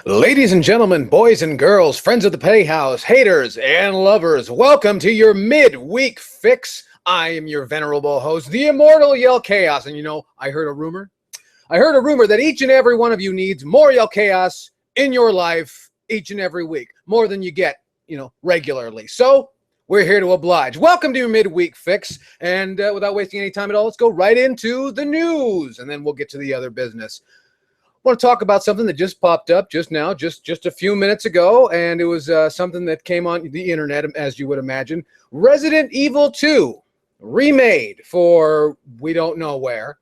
Ladies and gentlemen, boys and girls, friends of the playhouse, haters and lovers, welcome to your midweek fix. I am your venerable host, the immortal Yellkaos. And you know, I heard a rumor. That each and every one of you needs more Yellkaos in your life each and every week, more than you get, regularly. So we're here to oblige. Welcome to your midweek fix. And without wasting any time at all, let's go right into the news, and then we'll get to the other business. I want to talk about something that just popped up just now, just a few minutes ago, and it was something that came on the internet, as you would imagine. Resident Evil 2 remade for we don't know where,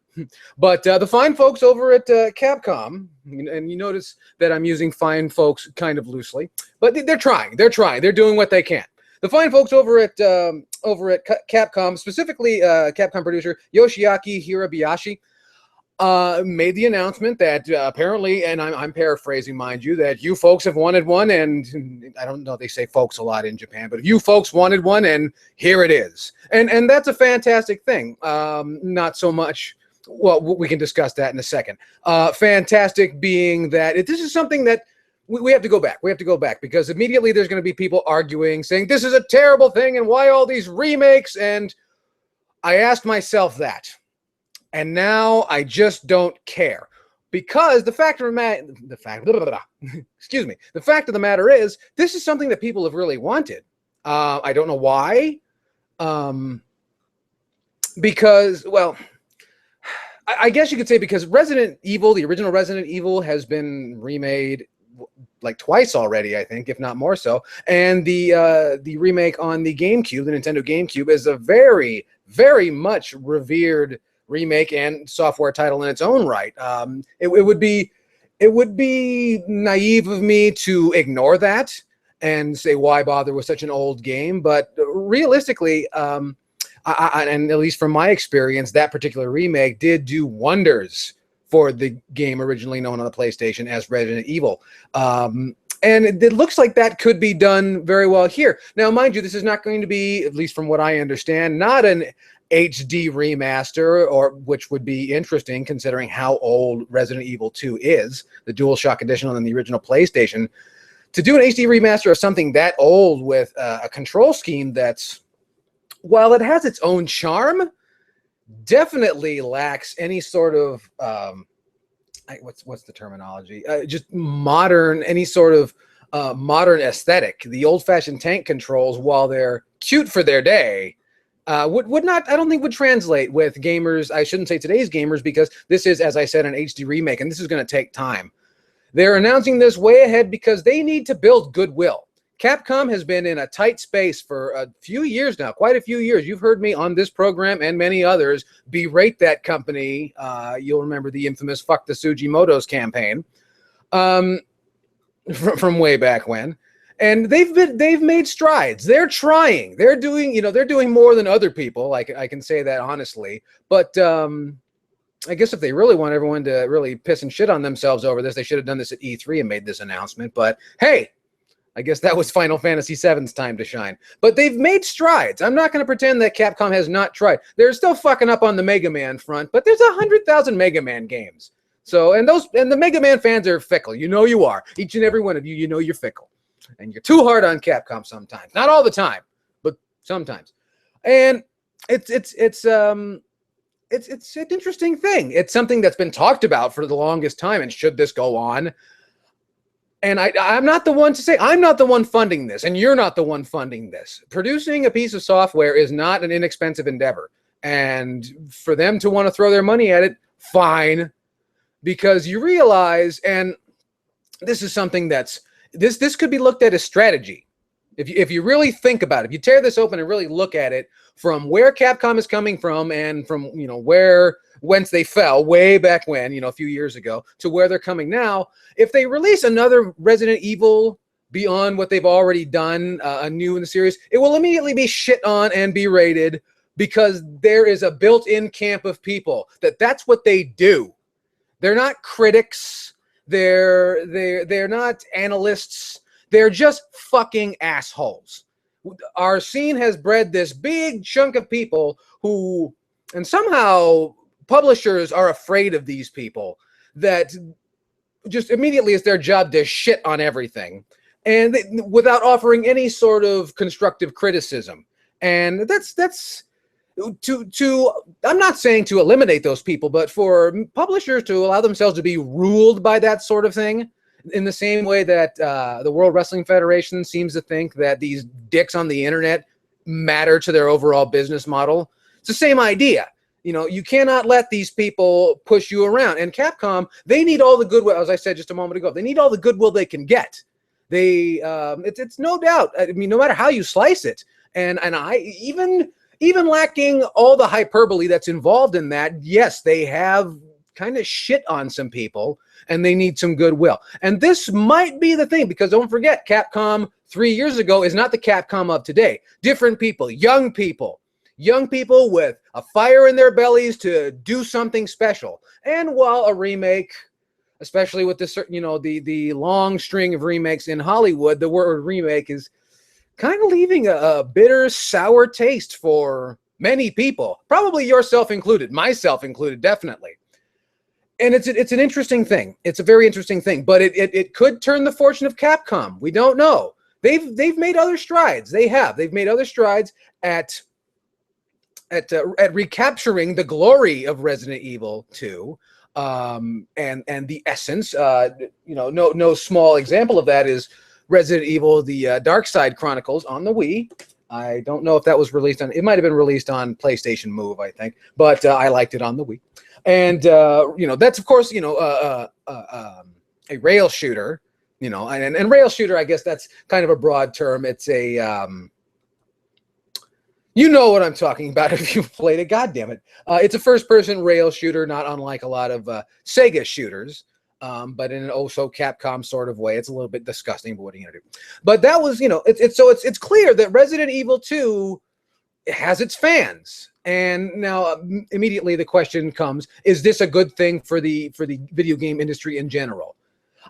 but the fine folks over at Capcom, and you notice that I'm using fine folks kind of loosely, but they're trying, they're doing what they can. The fine folks over at Capcom, specifically Capcom producer Yoshiaki Hirabayashi, made the announcement that apparently, and I'm paraphrasing, mind you, that you folks have wanted one, and I don't know, they say folks a lot in Japan, but you folks wanted one, and here it is. And that's a fantastic thing. Not so much, well, we can discuss that in a second. Fantastic being that this is something that we have to go back. We have to go back because immediately there's going to be people arguing, saying this is a terrible thing, and why all these remakes? And I asked myself that. And now I just don't care, because the fact of the matter is, this is something that people have really wanted. I don't know why. Because, well, I guess you could say because Resident Evil, the original Resident Evil, has been remade like twice already, I think, if not more so. And the remake on the GameCube, the Nintendo GameCube, is a very, very much revered remake and software title in its own right. It would be naive of me to ignore that and say why bother with such an old game. But realistically, and at least from my experience, that particular remake did do wonders for the game originally known on the PlayStation as Resident Evil. And it looks like that could be done very well here. Now, mind you, this is not going to be, at least from what I understand, not an HD remaster, or which would be interesting considering how old Resident Evil 2 is, the DualShock edition on the original PlayStation. To do an HD remaster of something that old with a control scheme that's, while it has its own charm, definitely lacks any sort of what's the terminology? Just modern, any sort of modern aesthetic. The old-fashioned tank controls, while they're cute for their day, would not, I don't think, would translate with gamers. I shouldn't say today's gamers, because this is, as I said, an HD remake, and this is going to take time. They're announcing this way ahead because they need to build goodwill. Capcom has been in a tight space for a few years now, quite a few years. You've heard me on this program and many others berate that company. You'll remember the infamous "Fuck the Sugimotos" campaign from way back when. And they've made strides. They're trying. They're doing more than other people. I can say that honestly. But I guess if they really want everyone to really piss and shit on themselves over this, they should have done this at E3 and made this announcement. But hey, I guess that was Final Fantasy VII's time to shine. But they've made strides. I'm not going to pretend that Capcom has not tried. They're still fucking up on the Mega Man front, but there's 100,000 Mega Man games. So, and the Mega Man fans are fickle. You know you are. Each and every one of you, you know you're fickle. And you're too hard on Capcom sometimes. Not all the time, but sometimes. And it's an interesting thing. It's something that's been talked about for the longest time. And should this go on? And I'm not the one to say, I'm not the one funding this, and you're not the one funding this. Producing a piece of software is not an inexpensive endeavor. And for them to want to throw their money at it, fine. Because you realize, and this is something that's, this could be looked at as strategy. If you really think about it, if you tear this open and really look at it from where Capcom is coming from, and from whence they fell way back when, a few years ago, to where they're coming now, if they release another Resident Evil beyond what they've already done, new in the series, it will immediately be shit on and berated, because there is a built-in camp of people that's what they do. They're not critics. They're not analysts. They're just fucking assholes. Our scene has bred this big chunk of people who, and somehow publishers are afraid of these people, that just immediately it's their job to shit on everything, and without offering any sort of constructive criticism. And that's to I'm not saying to eliminate those people, but for publishers to allow themselves to be ruled by that sort of thing, in the same way that the World Wrestling Federation seems to think that these dicks on the internet matter to their overall business model. It's the same idea. You know, you cannot let these people push you around. And Capcom, they need all the goodwill, as I said just a moment ago, they need all the goodwill they can get. They, it's no doubt. I mean, no matter how you slice it, and I even lacking all the hyperbole that's involved in that, yes, they have kind of shit on some people, and they need some goodwill. And this might be the thing, because don't forget, Capcom 3 years ago is not the Capcom of today. Different people, young people with a fire in their bellies to do something special. And while a remake, especially with this, you know, the long string of remakes in Hollywood, the word remake is kind of leaving a bitter, sour taste for many people, probably yourself included, myself included, definitely. And it's an interesting thing. It's a very interesting thing, but it could turn the fortune of Capcom. We don't know. They've made other strides. They've made other strides at recapturing the glory of Resident Evil 2, and the essence. You know, no small example of that is Resident Evil: The Dark Side Chronicles on the Wii. I don't know if that was released on. It might have been released on PlayStation Move, I think, but I liked it on the Wii. And you know, that's of course, you know, a rail shooter. You know, and rail shooter, I guess that's kind of a broad term. It's a you know what I'm talking about if you've played it. God damn it. It's a first-person rail shooter, not unlike a lot of Sega shooters, but in an also Capcom sort of way. It's a little bit disgusting, but what are you going to do? But that was, you know, it's clear that Resident Evil 2 has its fans. And now immediately the question comes, is this a good thing for the video game industry in general?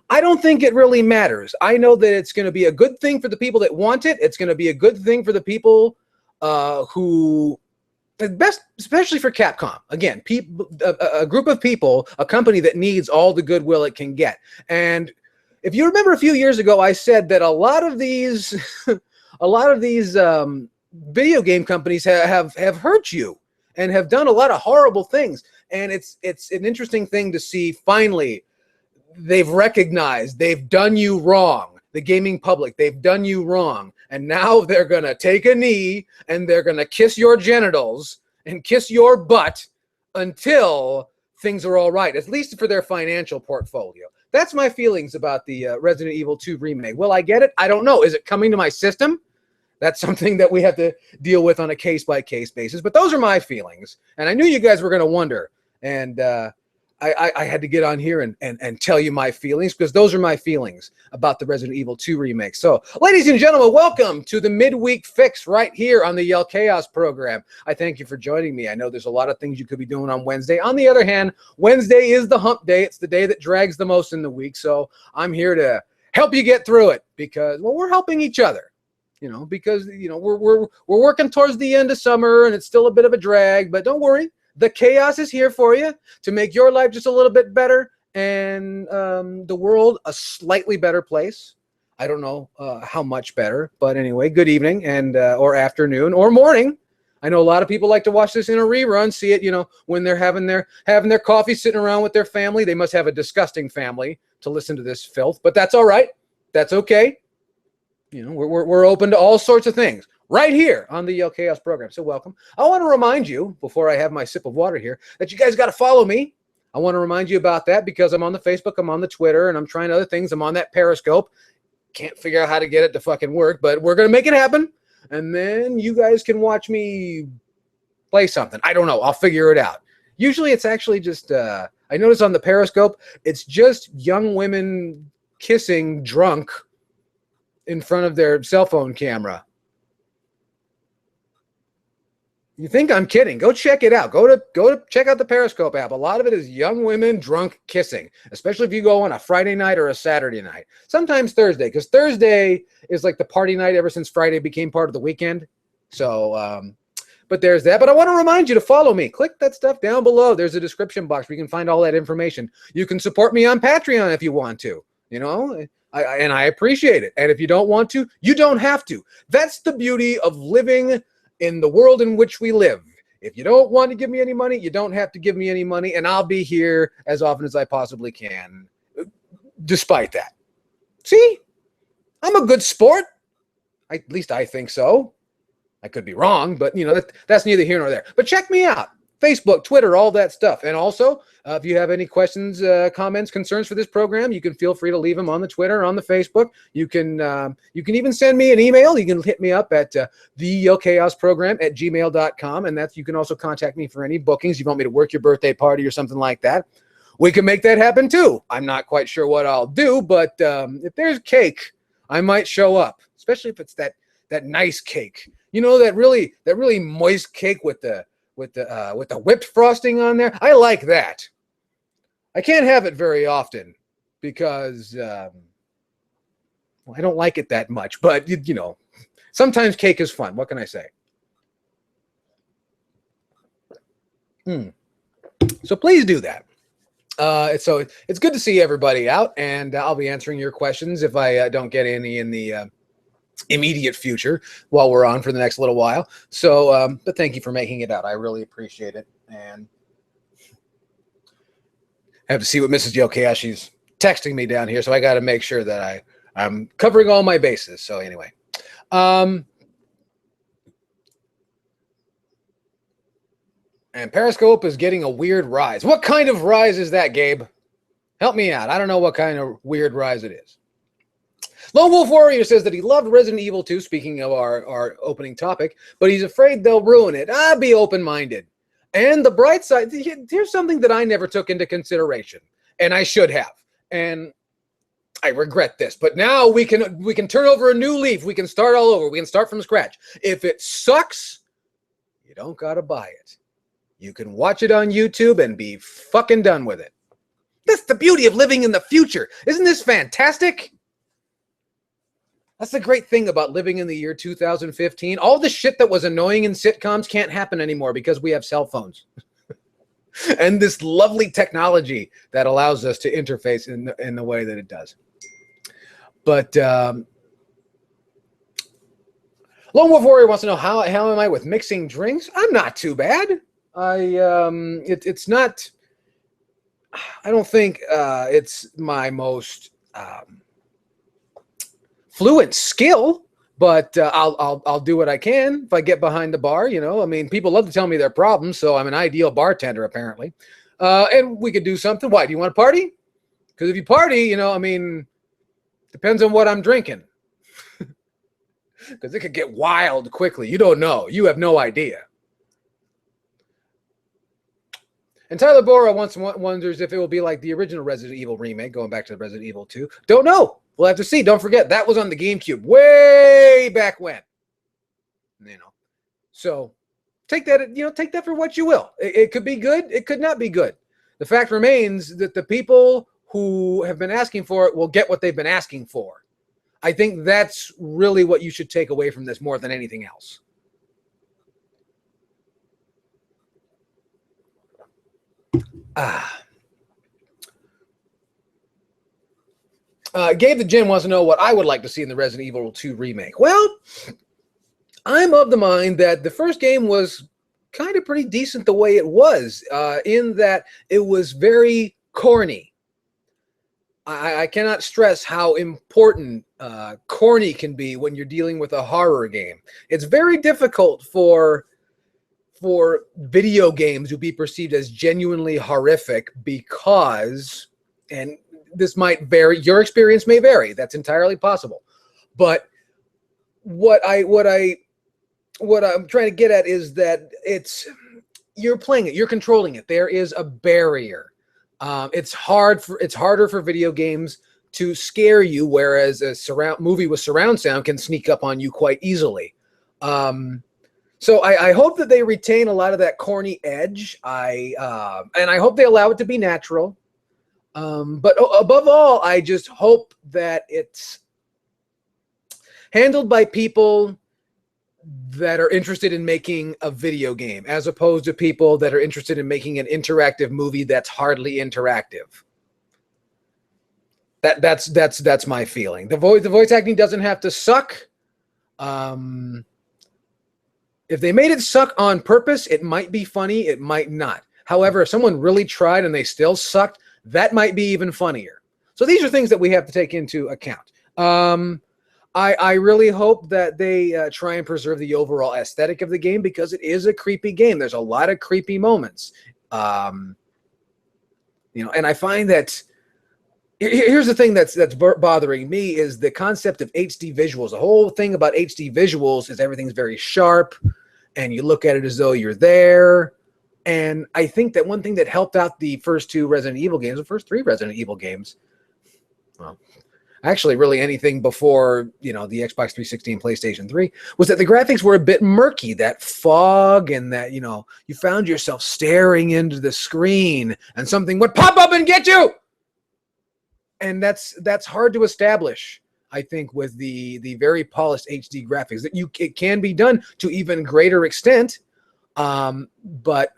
I don't think it really matters. I know that it's going to be a good thing for the people that want it. It's going to be a good thing for the people who, best, especially for Capcom. Again, a group of people, a company that needs all the goodwill it can get. And if you remember a few years ago, I said that a lot of these, video game companies have hurt you and have done a lot of horrible things. And it's an interesting thing to see. Finally, they've recognized they've done you wrong. The gaming public, they've done you wrong. And now they're going to take a knee and they're going to kiss your genitals and kiss your butt until things are all right, at least for their financial portfolio. That's my feelings about the Resident Evil 2 remake. Will I get it? I don't know. Is it coming to my system? That's something that we have to deal with on a case-by-case basis. But those are my feelings. And I knew you guys were going to wonder. And I had to get on here and tell you my feelings, because those are my feelings about the Resident Evil 2 remake. So, ladies and gentlemen, welcome to the Midweek Fix right here on the Yellkaos program. I thank you for joining me. I know there's a lot of things you could be doing on Wednesday. On the other hand, Wednesday is the hump day. It's the day that drags the most in the week. So I'm here to help you get through it, because, well, we're helping each other. You know, because, you know, we're working towards the end of summer and it's still a bit of a drag, but don't worry. The chaos is here for you to make your life just a little bit better and the world a slightly better place. I don't know how much better, but anyway, good evening and or afternoon or morning. I know a lot of people like to watch this in a rerun, see it, you know, when they're having their coffee, sitting around with their family. They must have a disgusting family to listen to this filth, but that's all right. That's okay. You know, we're open to all sorts of things right here on the Yellkaos program. So welcome. I want to remind you, before I have my sip of water here, that you guys got to follow me. I want to remind you about that because I'm on the Facebook, I'm on the Twitter, and I'm trying other things. I'm on that Periscope. Can't figure out how to get it to fucking work, but we're going to make it happen. And then you guys can watch me play something. I don't know. I'll figure it out. Usually it's actually just, I notice on the Periscope, it's just young women kissing drunk in front of their cell phone camera. You think I'm kidding? Go check it out. Go to check out the Periscope app. A lot of it is young women drunk kissing, especially if you go on a Friday night or a Saturday night. Sometimes Thursday, because Thursday is like the party night ever since Friday became part of the weekend. So, But there's that. But I want to remind you to follow me. Click that stuff down below. There's a description box where you can find all that information. You can support me on Patreon if you want to. You know, and I appreciate it. And if you don't want to, you don't have to. That's the beauty of living in the world in which we live. If you don't want to give me any money, you don't have to give me any money, and I'll be here as often as I possibly can, despite that. See? I'm a good sport. At least I think so. I could be wrong, but, you know, that's neither here nor there. But check me out. Facebook, Twitter, all that stuff. And also, if you have any questions, comments, concerns for this program, you can feel free to leave them on the Twitter, on the Facebook. You can even send me an email. You can hit me up at theyellkaosprogram@gmail.com, and you can also contact me for any bookings. You want me to work your birthday party or something like that, we can make that happen too. I'm not quite sure what I'll do, but if there's cake, I might show up, especially if it's that nice cake. You know, that really moist cake with the whipped frosting on there. I like that. I can't have it very often because well, I don't like it that much. But you know, sometimes cake is fun. What can I say? So please do that. So it's good to see everybody out, and I'll be answering your questions if I don't get any in the immediate future while we're on for the next little while. So, but thank you for making it out. I really appreciate it. And I have to see what Mrs. Yellkaos, she's texting me down here, so I got to make sure that I'm covering all my bases. So anyway, and Periscope is getting a weird rise. What kind of rise is that, Gabe? Help me out. I don't know what kind of weird rise it is. Lone Wolf Warrior says that he loved Resident Evil 2, speaking of our opening topic, but he's afraid they'll ruin it. Be open-minded. And the bright side, here's something that I never took into consideration, and I should have. And I regret this, but now we can turn over a new leaf. We can start all over. We can start from scratch. If it sucks, you don't got to buy it. You can watch it on YouTube and be fucking done with it. That's the beauty of living in the future. Isn't this fantastic? That's the great thing about living in the year 2015. All the shit that was annoying in sitcoms can't happen anymore because we have cell phones. And this lovely technology that allows us to interface in the way that it does. But Lone Wolf Warrior wants to know how am I with mixing drinks? I'm not too bad. It's not. I don't think it's my most fluent skill, but I'll do what I can if I get behind the bar. You know, I mean, people love to tell me their problems, so I'm an ideal bartender apparently. And we could do something. Why? Do you want to party? Because if you party, you know, I mean, depends on what I'm drinking. Because it could get wild quickly. You don't know. You have no idea. And Tyler Bora wonders if it will be like the original Resident Evil remake, going back to Resident Evil 2. Don't know. We'll have to see. Don't forget, that was on the GameCube way back when. You know. So take that for what you will. It could be good. It could not be good. The fact remains that the people who have been asking for it will get what they've been asking for. I think that's really what you should take away from this more than anything else. Gabe the Gym wants to know what I would like to see in the Resident Evil 2 remake. Well, I'm of the mind that the first game was kind of pretty decent the way it was, in that it was very corny. I cannot stress how important corny can be when you're dealing with a horror game. It's very difficult for video games to be perceived as genuinely horrific because, and this might vary, your experience may vary, that's entirely possible. But what I'm trying to get at is that you're playing it, you're controlling it. There is a barrier. It's harder for video games to scare you, whereas a movie with surround sound can sneak up on you quite easily. So I hope that they retain a lot of that corny edge. And I hope they allow it to be natural. But above all, I just hope that it's handled by people that are interested in making a video game, as opposed to people that are interested in making an interactive movie that's hardly interactive. That's my feeling. The voice acting doesn't have to suck. If they made it suck on purpose, it might be funny, it might not. However, if someone really tried and they still sucked, that might be even funnier. So these are things that we have to take into account. I really hope that they try and preserve the overall aesthetic of the game, because it is a creepy game. There's a lot of creepy moments. And I find that here's the thing that's bothering me is the concept of HD visuals. The whole thing about HD visuals is everything's very sharp, and you look at it as though you're there. And I think that one thing that helped out the first two Resident Evil games, the first three Resident Evil games, well, actually really anything before, the Xbox 360 and PlayStation 3, was that the graphics were a bit murky, that fog, and that, you found yourself staring into the screen and something would pop up and get you. And that's hard to establish, I think, with the very polished HD graphics. That it can be done to even greater extent, but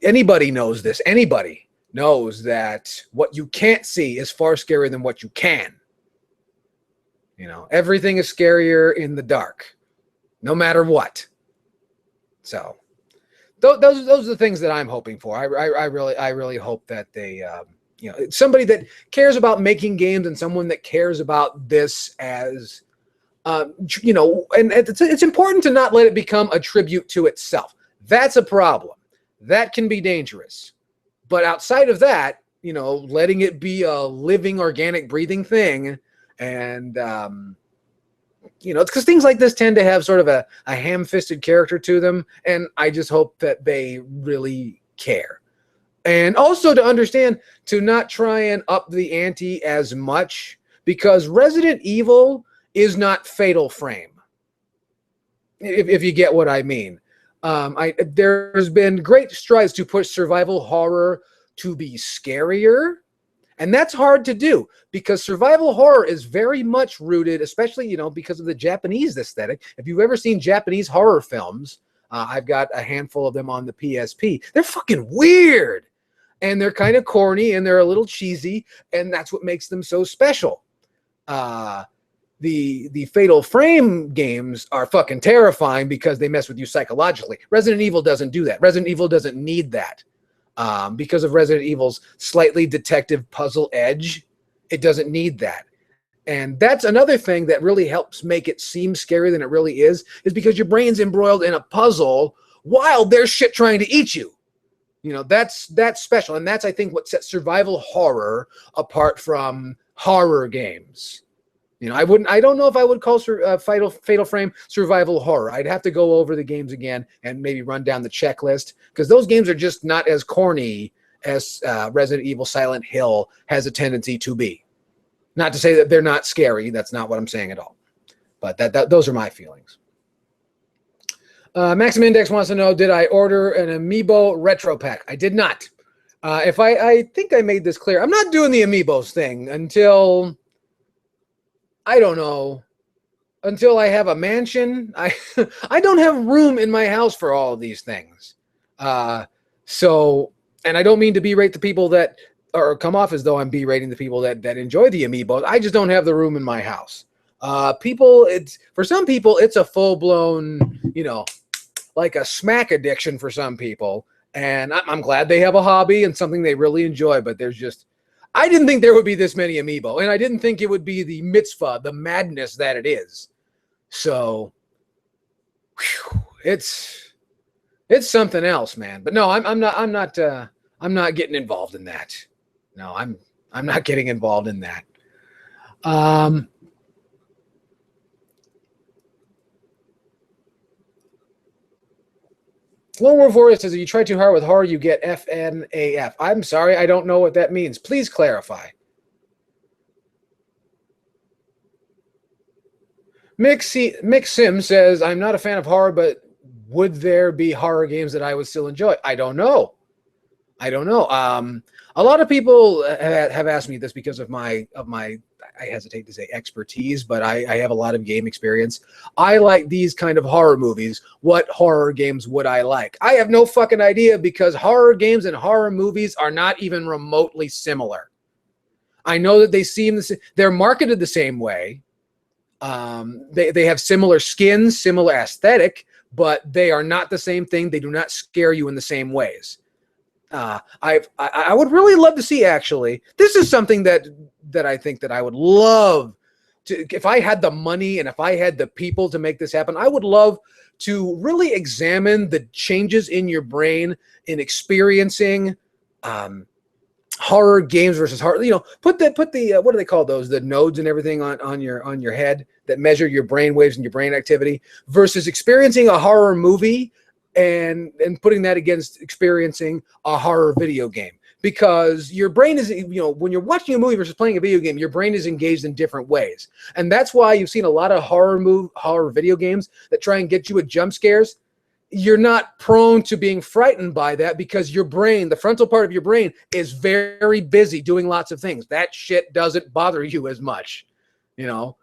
anybody knows this. Anybody knows that what you can't see is far scarier than what you can. Everything is scarier in the dark, no matter what. So those are the things that I'm hoping for. I really hope that they, somebody that cares about making games and someone that cares about this as, and it's important to not let it become a tribute to itself. That's a problem. That can be dangerous. But outside of that, letting it be a living, organic, breathing thing, and it's because things like this tend to have sort of a ham-fisted character to them, and I just hope that they really care. And also to understand to not try and up the ante as much, because Resident Evil is not Fatal Frame, if you get what I mean. There's been great strides to push survival horror to be scarier, and that's hard to do because survival horror is very much rooted, especially, because of the Japanese aesthetic. If you've ever seen Japanese horror films, I've got a handful of them on the PSP. They're fucking weird, and they're kind of corny, and they're a little cheesy, and that's what makes them so special. The Fatal Frame games are fucking terrifying because they mess with you psychologically. Resident Evil doesn't do that. Resident Evil doesn't need that. Because of Resident Evil's slightly detective puzzle edge, it doesn't need that. And that's another thing that really helps make it seem scarier than it really is because your brain's embroiled in a puzzle while there's shit trying to eat you. That's special. And that's, I think, what sets survival horror apart from horror games. I don't know if I would call Fatal Frame survival horror. I'd have to go over the games again and maybe run down the checklist, because those games are just not as corny as Resident Evil Silent Hill has a tendency to be. Not to say that they're not scary. That's not what I'm saying at all. But those are my feelings. Maxim Index wants to know, did I order an Amiibo retro pack? I did not. I think I made this clear. I'm not doing the Amiibos thing until... I don't know, until I have a mansion. I don't have room in my house for all of these things. And I don't mean to berate the people that, or come off as though I'm berating the people that enjoy the Amiibo. I just don't have the room in my house. For some people, it's a full-blown, like a smack addiction for some people. And I'm glad they have a hobby and something they really enjoy, but I didn't think there would be this many Amiibo, and I didn't think it would be the mitzvah, the madness that it is. So, it's something else, man. But no, I'm not getting involved in that. No, I'm not getting involved in that. Lone Wolf Warrior says, if you try too hard with horror, you get FNAF. I'm sorry, I don't know what that means. Please clarify. Mick Sim says, I'm not a fan of horror, but would there be horror games that I would still enjoy? I don't know. A lot of people have asked me this because of my I hesitate to say expertise, but I have a lot of game experience. I like these kind of horror movies. What horror games would I like? I have no fucking idea, because horror games and horror movies are not even remotely similar. I know that they seem the same. They're marketed the same way. They have similar skins, similar aesthetic, but they are not the same thing. They do not scare you in the same ways. I would really love to see, actually. This is something that I think that I would love to, if I had the money and if I had the people to make this happen. I would love to really examine the changes in your brain in experiencing horror games versus horror. You know, put the what do they call those? The nodes and everything on your head that measure your brain waves and your brain activity, versus experiencing a horror movie and putting that against experiencing a horror video game. Because your brain is, you know, when you're watching a movie versus playing a video game, your brain is engaged in different ways. And that's why you've seen a lot of horror video games that try and get you with jump scares. You're not prone to being frightened by that, because your brain, the frontal part of your brain, is very busy doing lots of things. That shit doesn't bother you as much, you know.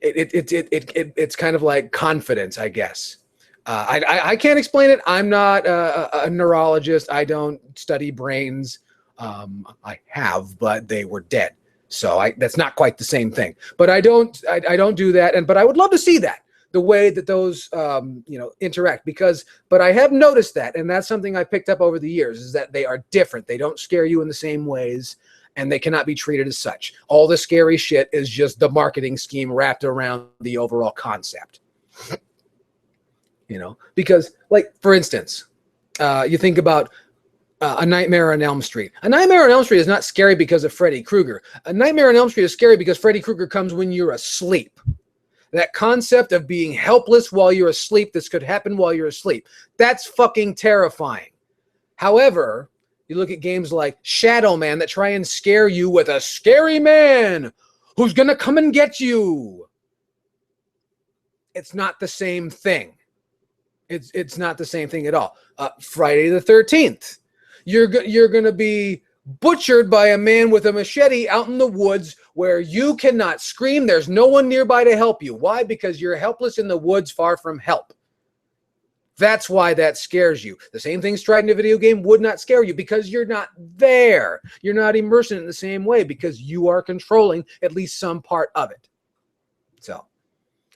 It's kind of like confidence, I guess. I can't explain it. I'm not a neurologist. I don't study brains. I have, but they were dead, so that's not quite the same thing. But I don't do that. But I would love to see that, the way that those interact, but I have noticed that, and that's something I picked up over the years, is that they are different. They don't scare you in the same ways, and they cannot be treated as such. All the scary shit is just the marketing scheme wrapped around the overall concept. You know, because, like, for instance, you think about A Nightmare on Elm Street. A Nightmare on Elm Street is not scary because of Freddy Krueger. A Nightmare on Elm Street is scary because Freddy Krueger comes when you're asleep. That concept of being helpless while you're asleep, this could happen while you're asleep. That's fucking terrifying. However, you look at games like Shadow Man that try and scare you with a scary man who's going to come and get you. It's not the same thing. It's not the same thing at all. Friday the 13th. You're going to be butchered by a man with a machete out in the woods where you cannot scream. There's no one nearby to help you. Why? Because you're helpless in the woods, far from help. That's why that scares you. The same thing Striding a video game would not scare you, because you're not there. You're not immersed in it in the same way, because you are controlling at least some part of it. So,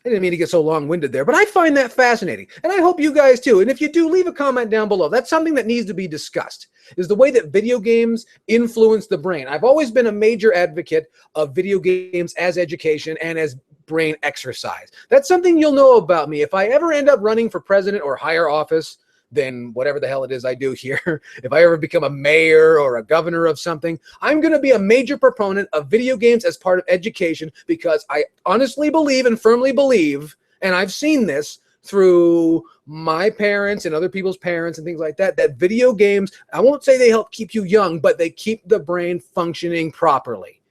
I didn't mean to get so long-winded there, but I find that fascinating, and I hope you guys too. And if you do, leave a comment down below. That's something that needs to be discussed, is the way that video games influence the brain. I've always been a major advocate of video games as education and as brain exercise. That's something you'll know about me. If I ever end up running for president or higher office, then whatever the hell it is I do here, if I ever become a mayor or a governor of something, I'm going to be a major proponent of video games as part of education, because I honestly believe and firmly believe, and I've seen this through my parents and other people's parents and things like that, that video games, I won't say they help keep you young, but they keep the brain functioning properly.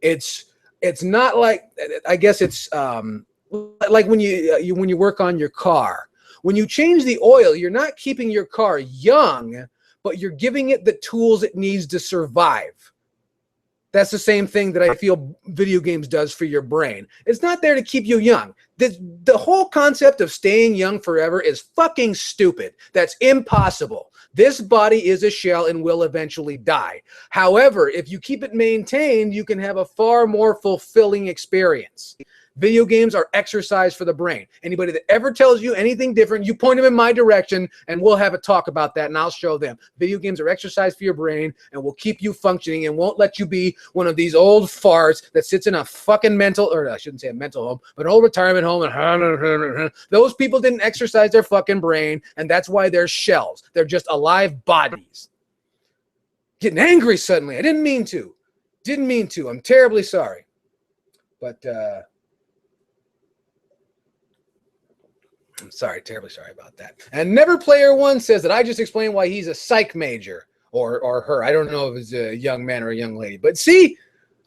It's not like, I guess it's like when you work on your car. When you change the oil, you're not keeping your car young, but you're giving it the tools it needs to survive. That's the same thing that I feel video games does for your brain. It's not there to keep you young. The whole concept of staying young forever is fucking stupid. That's impossible. This body is a shell and will eventually die. However, if you keep it maintained, you can have a far more fulfilling experience. Video games are exercise for the brain. Anybody that ever tells you anything different, you point them in my direction, and we'll have a talk about that, and I'll show them. Video games are exercise for your brain and will keep you functioning and won't let you be one of these old farts that sits in a fucking mental, or I shouldn't say a mental home, but an old retirement home. And those people didn't exercise their fucking brain, and that's why they're shells. They're just alive bodies. Getting angry suddenly. I didn't mean to. Didn't mean to. I'm terribly sorry. But, I'm sorry, terribly sorry about that. And Never Player One says that I just explained why he's a psych major, or her. I don't know if it's a young man or a young lady. But see,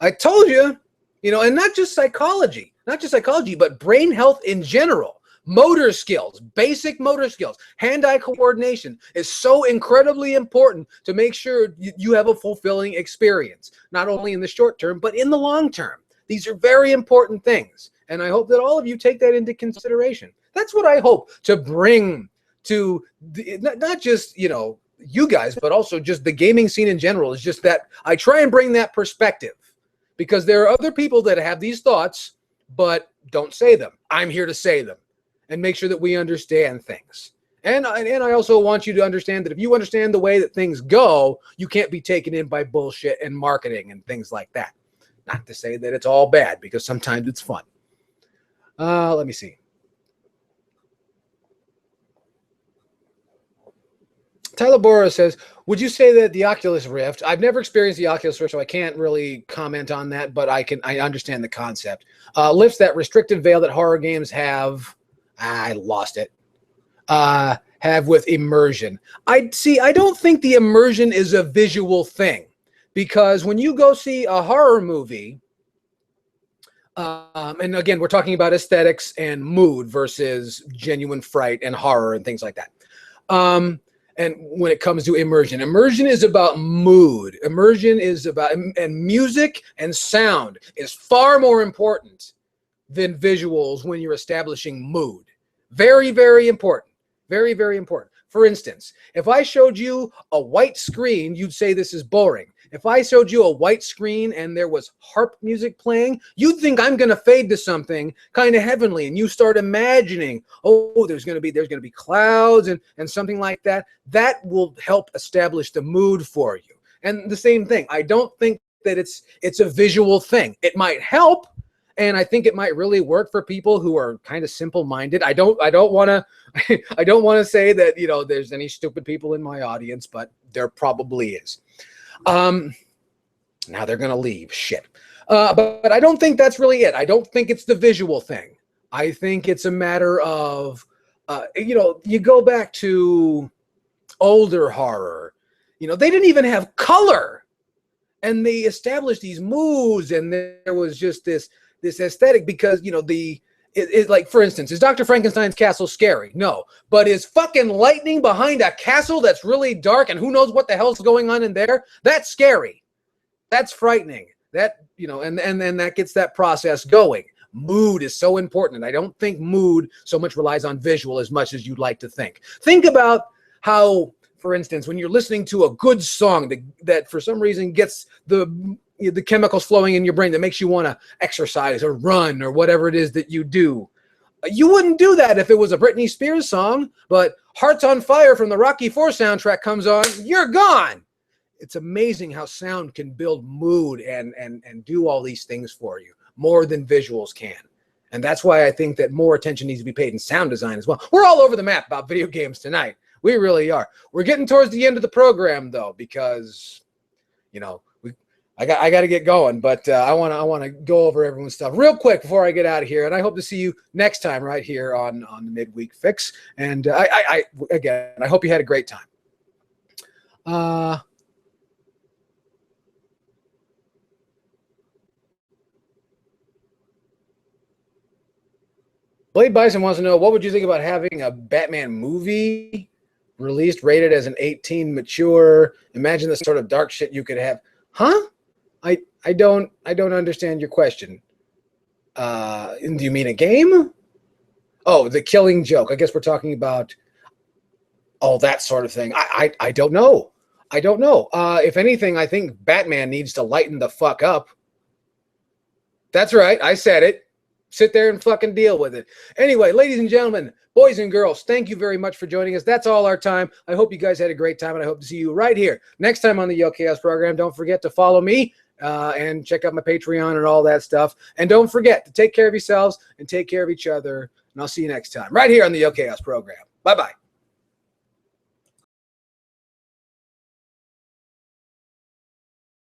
I told you, and not just psychology, but brain health in general. Motor skills, basic motor skills, hand-eye coordination is so incredibly important to make sure you have a fulfilling experience, not only in the short term, but in the long term. These are very important things, and I hope that all of you take that into consideration. That's what I hope to bring to not just, you know, you guys, but also just the gaming scene in general, is just that I try and bring that perspective, because there are other people that have these thoughts but don't say them. I'm here to say them and make sure that we understand things. And I also want you to understand that if you understand the way that things go, you can't be taken in by bullshit and marketing and things like that. Not to say that it's all bad, because sometimes it's fun. Let me see. Tyler Bora says, would you say that the Oculus Rift, I've never experienced the Oculus Rift, so I can't really comment on that, but I understand the concept, lifts that restricted veil that horror games have, I lost it, have with immersion. I don't think the immersion is a visual thing, because when you go see a horror movie, and again, we're talking about aesthetics and mood versus genuine fright and horror and things like that. And when it comes to immersion is about mood. Immersion is about, and music and sound is far more important than visuals when you're establishing mood. Very, very important. Very, very important. For instance, if I showed you a white screen, you'd say this is boring. If I showed you a white screen and there was harp music playing, you'd think I'm going to fade to something kind of heavenly, and you start imagining, oh, there's going to be clouds and something like that. That will help establish the mood for you. And the same thing, I don't think that it's a visual thing. It might help, and I think it might really work for people who are kind of simple-minded. I don't want to say that, you know, there's any stupid people in my audience, but there probably is. Now they're gonna leave. Shit. But I don't think that's really it. I don't think it's the visual thing. I think it's a matter of, you know, you go back to older horror. You know, they didn't even have color, and they established these moods, and there was just this aesthetic, because, you know, like, for instance, is Dr. Frankenstein's castle scary? No. But is fucking lightning behind a castle that's really dark and who knows what the hell's going on in there? That's scary. That's frightening. That, you know, and then that gets that process going. Mood is so important. And I don't think mood so much relies on visual as much as you'd like to think. Think about how, for instance, when you're listening to a good song that for some reason gets the chemicals flowing in your brain that makes you want to exercise or run or whatever it is that you do. You wouldn't do that if it was a Britney Spears song, but Hearts on Fire from the Rocky IV soundtrack comes on, you're gone. It's amazing how sound can build mood and do all these things for you more than visuals can. And that's why I think that more attention needs to be paid in sound design as well. We're all over the map about video games tonight. We really are. We're getting towards the end of the program, though, because, you know, I got to get going, but I want to go over everyone's stuff real quick before I get out of here. And I hope to see you next time right here on the Midweek Fix. And again, I hope you had a great time. Blade Bison wants to know, what would you think about having a Batman movie released, rated as an 18 mature? Imagine the sort of dark shit you could have. Huh? I don't understand your question. Do you mean a game? Oh, The Killing Joke. I guess we're talking about all that sort of thing. I don't know. I don't know. If anything, I think Batman needs to lighten the fuck up. That's right. I said it. Sit there and fucking deal with it. Anyway, ladies and gentlemen, boys and girls, thank you very much for joining us. That's all our time. I hope you guys had a great time, and I hope to see you right here next time on the Yellkaos program. Don't forget to follow me and check out my Patreon and all that stuff. And don't forget to take care of yourselves and take care of each other. And I'll see you next time right here on the Yellkaos program. Bye-bye.